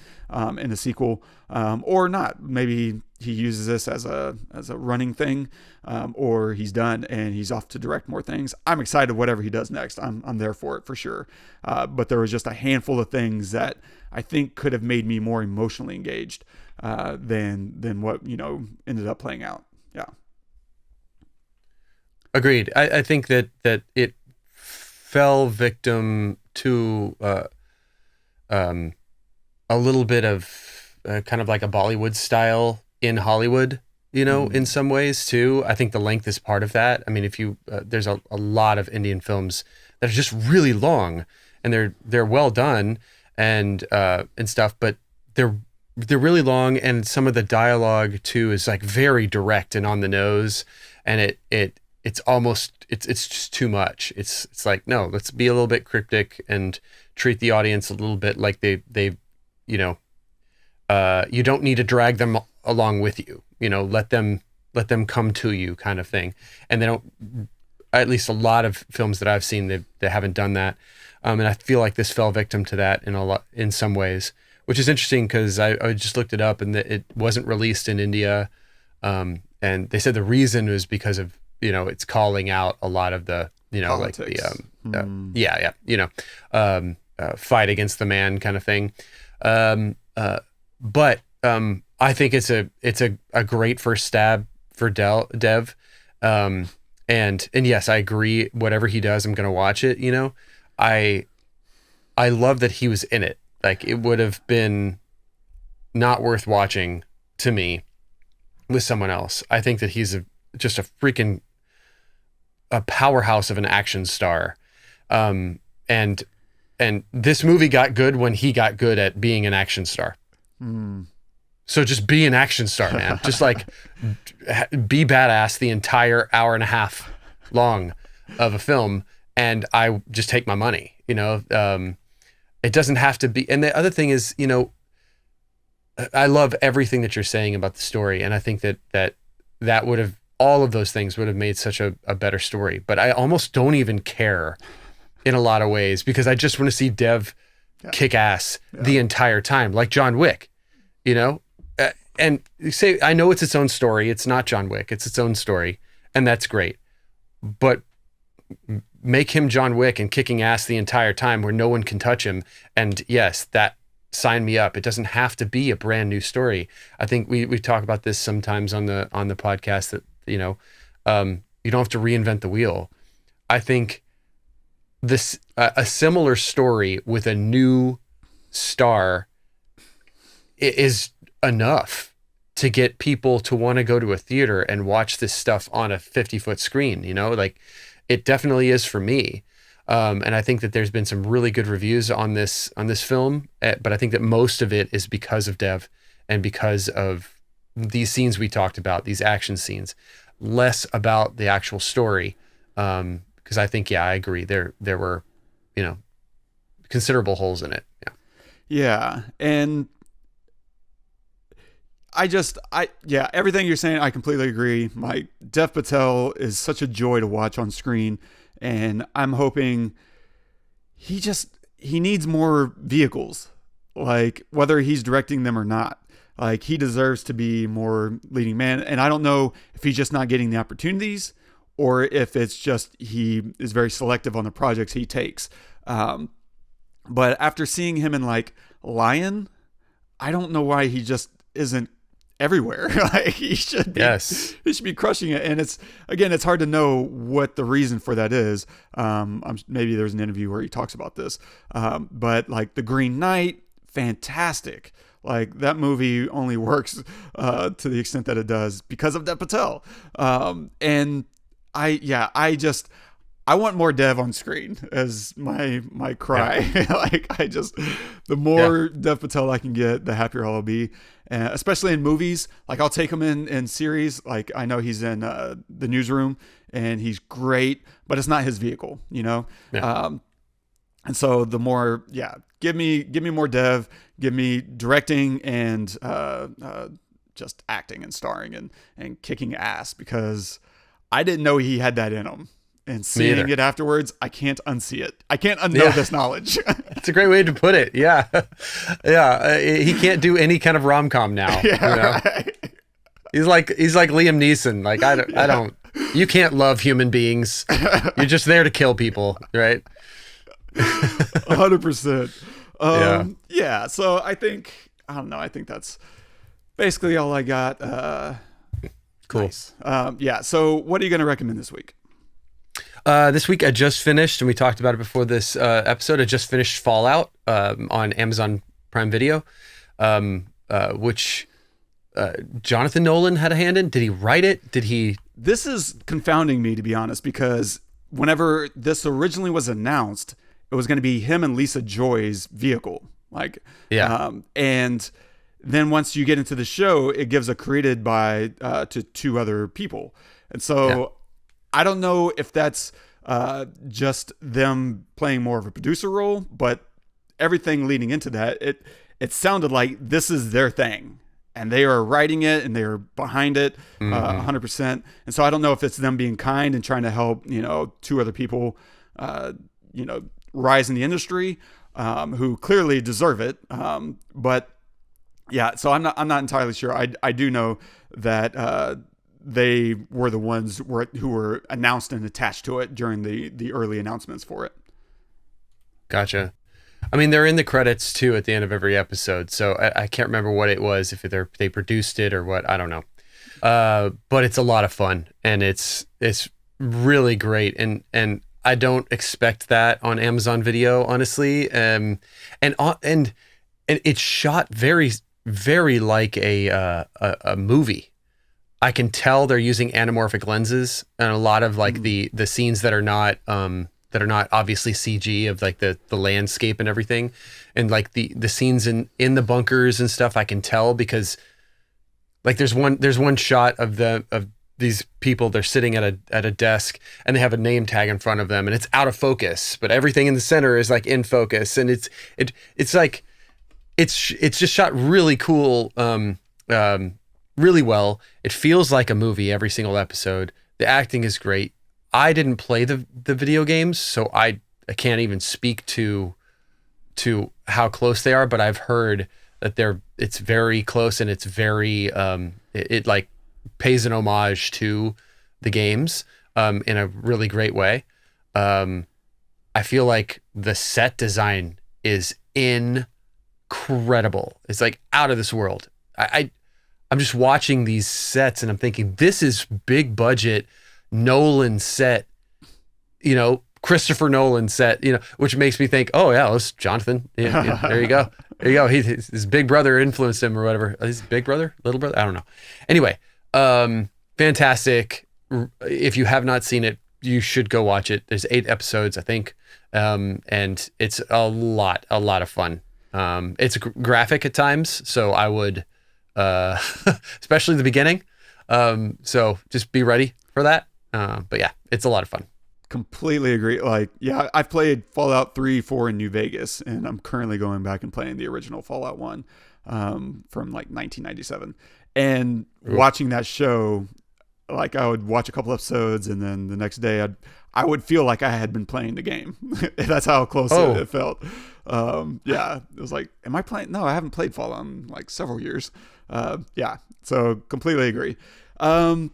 in the sequel, or not. Maybe he uses this as a running thing, or he's done and he's off to direct more things. I'm excited whatever he does next. I'm there for it for sure. But there was just a handful of things that I think could have made me more emotionally engaged than what ended up playing out. Yeah. Agreed. I think that it fell victim to a little bit of kind of like a Bollywood style in Hollywood, in some ways too. I think the length is part of that. I mean, if you there's a lot of Indian films that are just really long and they're well done and stuff, but they're really long, and some of the dialogue too is like very direct and on the nose, and it's almost it's just too much. It's like, no, let's be a little bit cryptic and treat the audience a little bit like they you don't need to drag them along with you. Let them come to you, kind of thing. And they don't. At least a lot of films that I've seen, they haven't done that. And I feel like this fell victim to that in some ways, which is interesting because I just looked it up and it wasn't released in India. And they said the reason was because of it's calling out a lot of the politics. Like the fight against the man kind of thing. But I think it's a great first stab for Dev. And yes, I agree. Whatever he does, I'm gonna watch it. I love that he was in it. Like, it would have been not worth watching to me with someone else. I think that he's just a freaking powerhouse of an action star. And this movie got good when he got good at being an action star. So just be an action star, man. Just like be badass the entire hour and a half long of a film, and I just take my money. It doesn't have to be. And the other thing is, you know, I love everything that you're saying about the story. And I think that would have, all of those things would have made such a better story. But I almost don't even care in a lot of ways, because I just want to see Dev kick ass the entire time, like John Wick, you know? And say, I know it's its own story. It's not John Wick. It's its own story. And that's great. But make him John Wick and kicking ass the entire time where no one can touch him. And yes, that sign me up. It doesn't have to be a brand new story. I think we talk about this sometimes on the podcast that, you know, you don't have to reinvent the wheel. I think this, a similar story with a new star is enough to get people to want to go to a theater and watch this stuff on a 50-foot screen, you know, like it definitely is for me. And I think that there's been some really good reviews on this film, but I think that most of it is because of Dev and because of these scenes we talked about, these action scenes, less about the actual story. Because I think, I agree. There were, you know, considerable holes in it. Yeah. Yeah. And everything you're saying, I completely agree. Dev Patel is such a joy to watch on screen. And I'm hoping he needs more vehicles, like whether he's directing them or not. Like he deserves to be more leading man. And I don't know if he's just not getting the opportunities or if it's just he is very selective on the projects he takes. But after seeing him in like Lion, I don't know why he just isn't everywhere. Like he should be, he should be crushing it. And it's hard to know what the reason for that is. Maybe there's an interview where he talks about this. But like The Green Knight, fantastic. Like that movie only works to the extent that it does because of Dev Patel. And I want more Dev on screen as my cry. The more Dev Patel I can get, the happier I'll be. Especially in movies, like I'll take him in series. Like I know he's in The Newsroom and he's great, but it's not his vehicle, you know? Yeah. And so the more, give me more Dev, give me directing and just acting and starring and kicking ass, because I didn't know he had that in him. And seeing it afterwards, I can't unsee it. I can't unknow this knowledge. It's a great way to put it. Yeah. He can't do any kind of rom-com now. Yeah, you know? Right. He's like Liam Neeson. Like I don't, you can't love human beings. You're just there to kill people. Right. 100%. Yeah. So I think that's basically all I got. Cool. Nice. So what are you going to recommend this week? This week I just finished, and we talked about it before this episode, I just finished Fallout on Amazon Prime Video, which Jonathan Nolan had a hand in. Did he write it? This is confounding me, to be honest, because whenever this originally was announced, it was going to be him and Lisa Joy's vehicle. And then once you get into the show, it gives a created by to two other people. And so I don't know if that's just them playing more of a producer role, but everything leading into that, it sounded like this is their thing and they are writing it and they're behind it 100%. And so I don't know if it's them being kind and trying to help, you know, two other people, rise in the industry, who clearly deserve it. But yeah, so I'm not entirely sure. I do know that, they were the ones who were announced and attached to it during the early announcements for it. Gotcha. I mean, they're in the credits too at the end of every episode, so I can't remember what it was, if they produced it or what, I don't know. But it's a lot of fun and it's really great, and I don't expect that on Amazon Video, honestly. And it's shot very, very like a movie. I can tell they're using anamorphic lenses, and a lot of like the scenes that are not obviously CG of like the landscape and everything, and like the scenes in the bunkers and stuff. I can tell because like there's one shot of these people, they're sitting at a desk and they have a name tag in front of them and it's out of focus, but everything in the center is like in focus, and it's like it's just shot really cool, really well. It feels like a movie every single episode. The acting is great. I didn't play the video games, so I can't even speak to how close they are, but I've heard that it's very close, and it's very it like pays an homage to the games in a really great way. I feel like the set design is incredible. It's like out of this world. I'm just watching these sets and I'm thinking, this is big budget Nolan set, Christopher Nolan set, which makes me think, oh yeah, it's Jonathan. Yeah, there you go. There you go. His big brother influenced him or whatever. His big brother, little brother, I don't know. Anyway, fantastic. If you have not seen it, you should go watch it. There's 8 episodes, I think, and it's a lot of fun. It's graphic at times, so I would, especially the beginning. So just be ready for that. But yeah, it's a lot of fun. Completely agree. Like, yeah, I've played Fallout 3, 4 in New Vegas, and I'm currently going back and playing the original Fallout 1 from like 1997. And watching that show, like I would watch a couple episodes, and then the next day I would feel like I had been playing the game. That's how close it felt. Yeah, it was like, am I playing? No, I haven't played Fallout in like several years. Yeah, so completely agree. I'm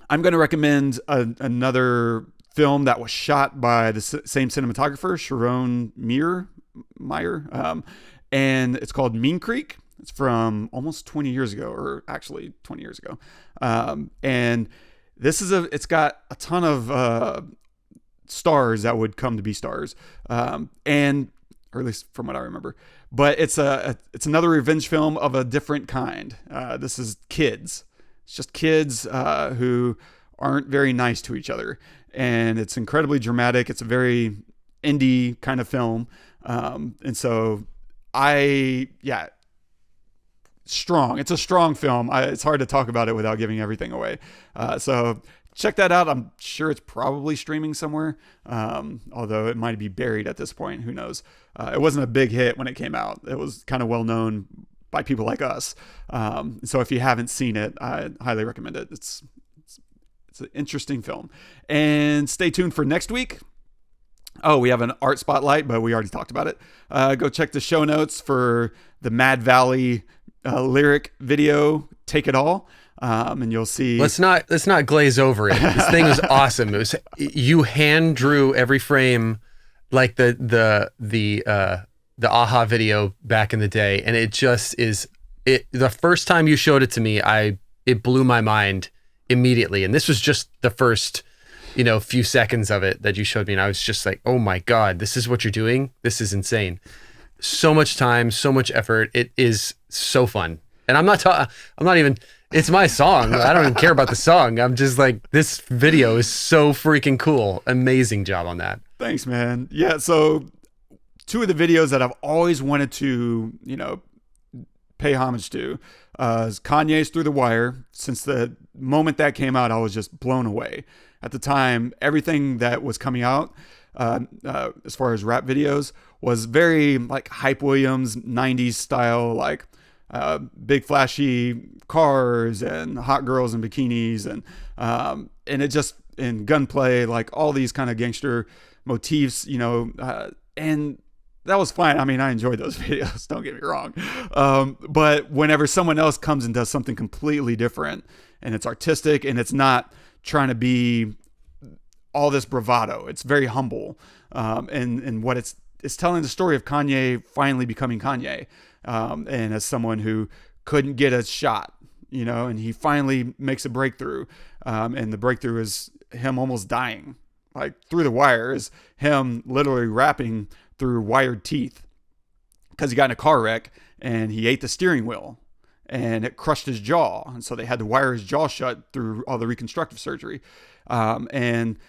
going to recommend another film that was shot by the same cinematographer, Sharone Meir, and it's called Mean Creek. It's from almost 20 years ago, or actually 20 years ago. And this is it's got a ton of stars that would come to be stars, and or at least from what I remember. But it's another revenge film of a different kind. This is kids. It's just kids who aren't very nice to each other. And it's incredibly dramatic. It's a very indie kind of film. And so strong. It's a strong film. It's hard to talk about it without giving everything away. So check that out. I'm sure it's probably streaming somewhere. Although it might be buried at this point. Who knows? It wasn't a big hit when it came out. It was kind of well known by people like us. So if you haven't seen it, I highly recommend it. It's an interesting film. And stay tuned for next week. Oh, we have an art spotlight, but we already talked about it. Go check the show notes for the Mad Valley lyric video, Take It All. And you'll see. Let's not glaze over it. This thing was awesome. You hand drew every frame like the AHA video back in the day. And it just is the first time you showed it to me, it blew my mind immediately. And this was just the first, few seconds of it that you showed me. And I was just like, oh my God, this is what you're doing. This is insane. So much time, so much effort. It is so fun. And I'm not even, it's my song. I don't even care about the song. I'm just like, this video is so freaking cool. Amazing job on that. Thanks, man. Yeah. So 2 of the videos that I've always wanted to, pay homage to is Kanye's Through the Wire. Since the moment that came out, I was just blown away. At the time, everything that was coming out as far as rap videos was very like Hype Williams 90s style, like big flashy cars and hot girls in bikinis and it just in gunplay, like all these kind of gangster motifs, and that was fine. I mean, I enjoyed those videos, don't get me wrong. But whenever someone else comes and does something completely different and it's artistic and it's not trying to be all this bravado, it's very humble. And what it's telling the story of Kanye finally becoming Kanye. And as someone who couldn't get a shot, and he finally makes a breakthrough. And the breakthrough is him almost dying. Like Through the Wire is him literally rapping through wired teeth because he got in a car wreck and he ate the steering wheel and it crushed his jaw. And so they had to wire his jaw shut through all the reconstructive surgery. And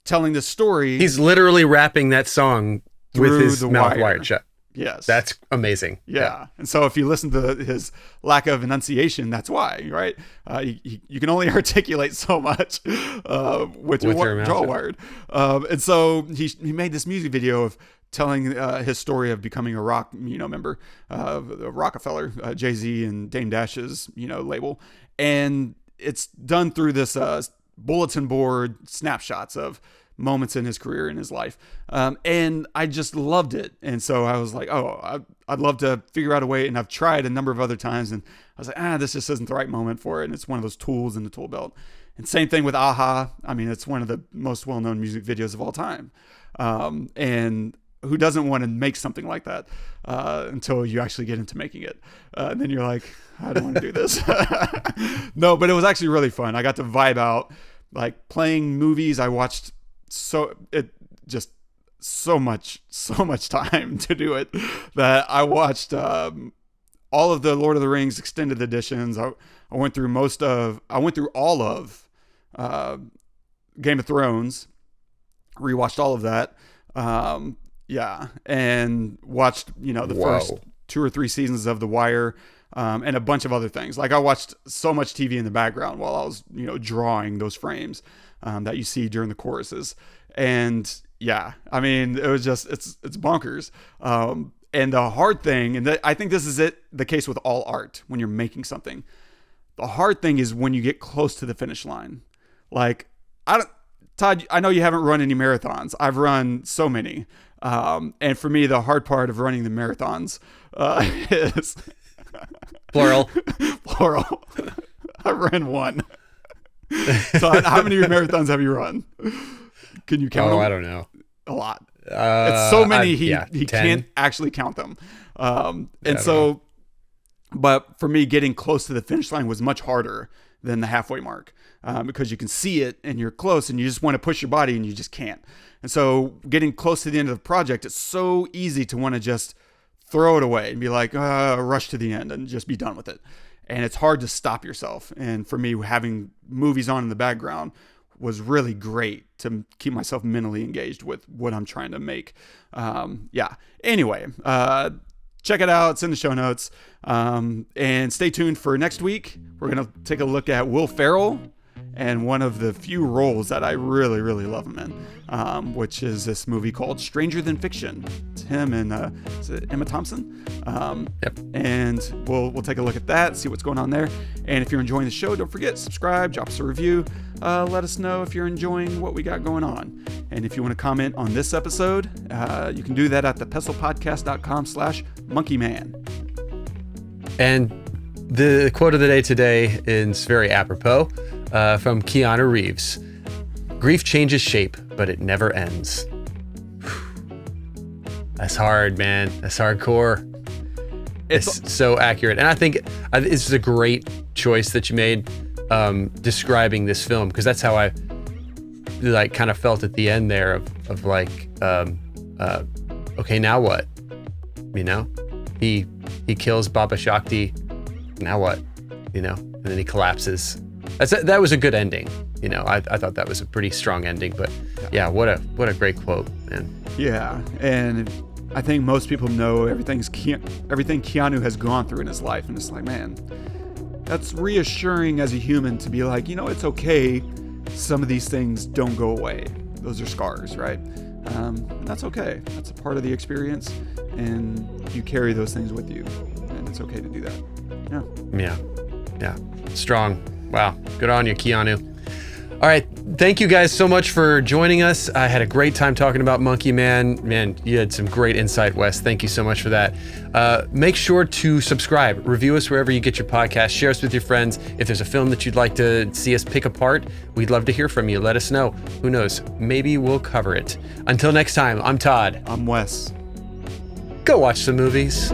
telling the story. He's literally rapping that song with his mouth wired shut. Yes. That's amazing. Yeah. And so if you listen to his lack of enunciation, that's why, right? You can only articulate so much with your jaw wired. And so he made this music video of telling his story of becoming a rock, member of Rockefeller, Jay-Z and Dame Dash's, label. And it's done through this bulletin board snapshots of moments in his career and his life. And I just loved it. And so I was like, I'd love to figure out a way. And I've tried a number of other times and I was like, this just isn't the right moment for it. And it's one of those tools in the tool belt. And same thing with Aha. I mean, it's one of the most well-known music videos of all time. And who doesn't want to make something like that until you actually get into making it? And then you're like, I don't want to do this. No, but it was actually really fun. I got to vibe out, like playing movies. I watched so much time to do it that I watched all of the Lord of the Rings extended editions. I went through all of Game of Thrones, rewatched all of that. And watched, the first 2 or 3 seasons of The Wire, and a bunch of other things. Like I watched so much TV in the background while I was, drawing those frames that you see during the choruses. And yeah, I mean, it was just, it's bonkers. And the hard thing, and I think this is the case with all art when you're making something. The hard thing is when you get close to the finish line. Like, Todd, I know you haven't run any marathons. I've run so many. And for me, the hard part of running the marathons is... Plural. I ran one. So how many marathons have you run? Can you count them? I don't know. A lot. It's so many he 10. can't actually count them. But for me, getting close to the finish line was much harder than the halfway mark because you can see it and you're close and you just want to push your body and you just can't. And so getting close to the end of the project, it's so easy to want to just throw it away and be like, rush to the end and just be done with it. And it's hard to stop yourself. And for me, having movies on in the background was really great to keep myself mentally engaged with what I'm trying to make. Anyway, check it out. It's in the show notes. And stay tuned for next week. We're going to take a look at Will Ferrell and one of the few roles that I really, really love him in, which is this movie called Stranger Than Fiction. It's him and is it Emma Thompson? Yep. And we'll take a look at that, see what's going on there. And if you're enjoying the show, don't forget, subscribe, drop us a review. Let us know if you're enjoying what we got going on. And if you want to comment on this episode, you can do that at thepestlepodcast.com/monkeyman. And the quote of the day today is very apropos from Keanu Reeves. Grief changes shape, but it never ends. That's hard, man. That's hardcore. It's so accurate. And I think this is a great choice that you made describing this film, because that's how I like kind of felt at the end there of like, okay, now what? You know, he kills Baba Shakti. Now what? You know, and then he collapses. That was a good ending. You know, I thought that was a pretty strong ending. But yeah, what a great quote, man. Yeah, and I think most people know everything Keanu has gone through in his life, and it's like, man, that's reassuring as a human to be like, you know, it's okay. Some of these things don't go away. Those are scars, right? That's okay. That's a part of the experience, and you carry those things with you, and it's okay to do that. Yeah. Strong. Wow. Good on you, Keanu. All right. Thank you guys so much for joining us. I had a great time talking about Monkey Man. Man, you had some great insight, Wes. Thank you so much for that. Make sure to subscribe, review us wherever you get your podcast, share us with your friends. If there's a film that you'd like to see us pick apart, we'd love to hear from you. Let us know. Who knows? Maybe we'll cover it. Until next time, I'm Todd. I'm Wes. Go watch some movies.